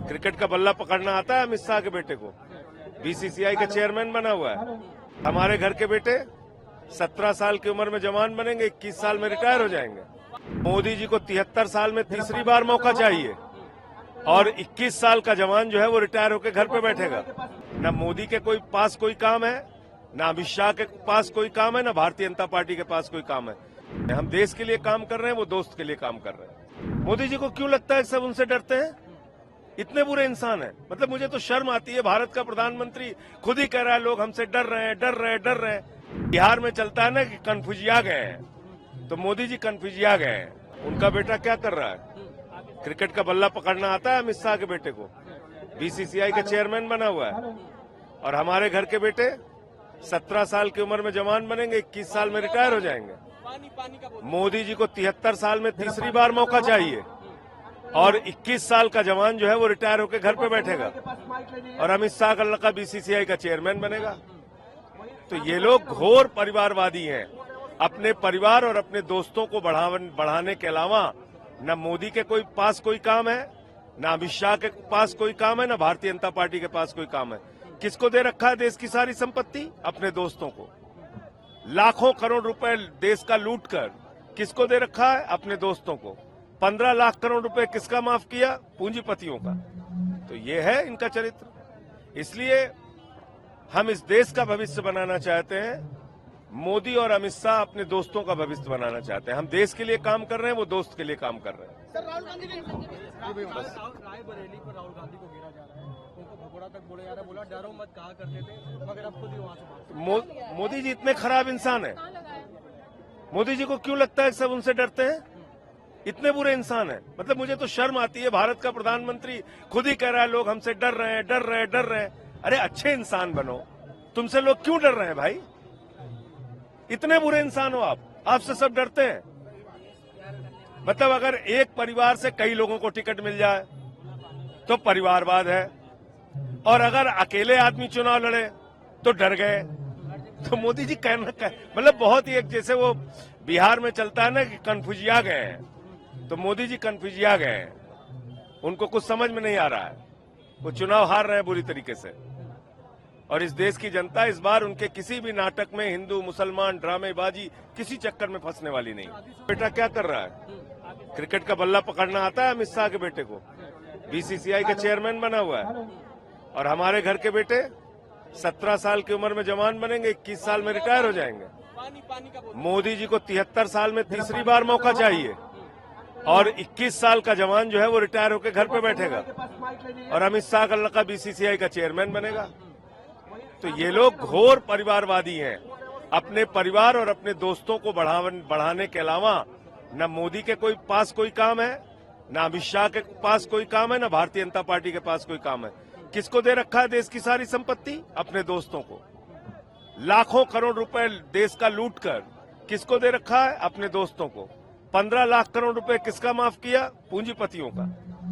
Cricket का बल्ला पकड़ना आता है अमित शाह के बेटे को। बीसीसीआई का चेयरमैन बना हुआ है। हमारे घर के बेटे 17 साल की उम्र में जवान बनेंगे, 21 साल में रिटायर हो जाएंगे। मोदी जी को 73 साल में तीसरी बार मौका चाहिए और 21 साल का जवान जो है वो रिटायर होकर घर पे बैठेगा। न मोदी के पास कोई काम है, न अमित शाह के पास कोई काम है, न भारतीय जनता पार्टी के पास कोई काम है। हम देश के लिए काम कर रहे हैं, वो दोस्त के लिए काम कर रहे हैं। मोदी जी को क्यों लगता है सब उनसे डरते हैं? इतने बुरे इंसान हैं। मतलब मुझे तो शर्म आती है। भारत का प्रधानमंत्री खुद ही कह रहा है लोग हमसे डर रहे हैं, डर रहे हैं, डर रहे हैं। बिहार में चलता है ना कि कन्फ्यूजिया गए हैं, तो मोदी जी कन्फ्यूजिया गए हैं। उनका बेटा क्या कर रहा है? क्रिकेट का बल्ला पकड़ना आता है अमित शाह के बेटे को। बीसीसीआई का चेयरमैन बना हुआ है और हमारे घर के बेटे 17 साल की उम्र में जवान बनेंगे, 21 साल में रिटायर हो जाएंगे। मोदी जी को 73 साल में तीसरी बार मौका चाहिए और 21 साल का जवान जो है वो रिटायर होकर घर पे बैठेगा और अमित शाह का लड़का बीसीसीआई का चेयरमैन बनेगा। तो ये लोग घोर परिवारवादी हैं। अपने परिवार और अपने दोस्तों को बढ़ाने के अलावा न मोदी के पास कोई काम है, न अमित शाह के पास कोई काम है, न भारतीय जनता पार्टी के पास कोई काम है। किसको दे रखा है देश की सारी संपत्ति? अपने दोस्तों को। लाखों करोड़ रुपए देश का लूट कर किसको दे रखा है? अपने दोस्तों को। 15 लाख करोड़ रुपए किसका माफ किया? पूंजीपतियों का। तो ये है इनका चरित्र। इसलिए हम इस देश का भविष्य बनाना चाहते हैं। मोदी और अमित शाह अपने दोस्तों का भविष्य बनाना चाहते हैं। हम देश के लिए काम कर रहे हैं, वो दोस्त के लिए काम कर रहे हैं। सर, राहुल गांधी रायबरेली पर राहुल गांधी को घेरा जा रहा है, उनको भगोड़ा तक बोला जा रहा है, बोला डरो मत कहा करते थे, मगर अब खुद ही वहां से मोदी जी इतने खराब इंसान है। मोदी जी को क्यों लगता है सब उनसे डरते हैं? इतने बुरे इंसान हैं। मतलब मुझे तो शर्म आती है। भारत का प्रधानमंत्री खुद ही कह रहा है लोग हमसे डर रहे हैं, डर रहे हैं, डर रहे हैं। अरे अच्छे इंसान बनो। तुमसे लोग क्यों डर रहे हैं भाई? इतने बुरे इंसान हो आप, आपसे सब डरते हैं। मतलब अगर एक परिवार से कई लोगों को टिकट मिल जाए तो परिवारवाद है, और अगर अकेले आदमी चुनाव लड़े तो डर गए। तो मोदी जी मतलब बहुत ही एक जैसे वो बिहार में चलता है ना कि कन्फ्यूजिया गए हैं, तो मोदी जी कन्फ्यूजिया गए हैं। उनको कुछ समझ में नहीं आ रहा है। वो चुनाव हार रहे हैं बुरी तरीके से, और इस देश की जनता इस बार उनके किसी भी नाटक में हिंदू मुसलमान ड्रामेबाजी किसी चक्कर में फंसने वाली नहीं। बेटा क्या कर रहा है? क्रिकेट का बल्ला पकड़ना आता है अमित शाह के बेटे को। बीसीसीआई का चेयरमैन बना हुआ है और हमारे घर के बेटे 17 साल की उम्र में जवान बनेंगे, 21 साल में रिटायर हो जाएंगे। मोदी जी को 73 साल में तीसरी बार मौका चाहिए और 21 साल का जवान जो है वो रिटायर होकर घर पे बैठेगा और अमित शाह का लड़का बीसीसीआई का चेयरमैन बनेगा। तो ये लोग घोर परिवारवादी हैं। अपने परिवार और अपने दोस्तों को बढ़ाने के अलावा न मोदी के पास कोई काम है, न अमित शाह के पास कोई काम है, न भारतीय जनता पार्टी के पास कोई काम है। किसको दे रखा है देश की सारी संपत्ति? अपने दोस्तों को। लाखों करोड़ रुपए देश का लूट कर किसको दे रखा है? अपने दोस्तों को। 15 लाख करोड़ रुपए किसका माफ किया? पूंजीपतियों का।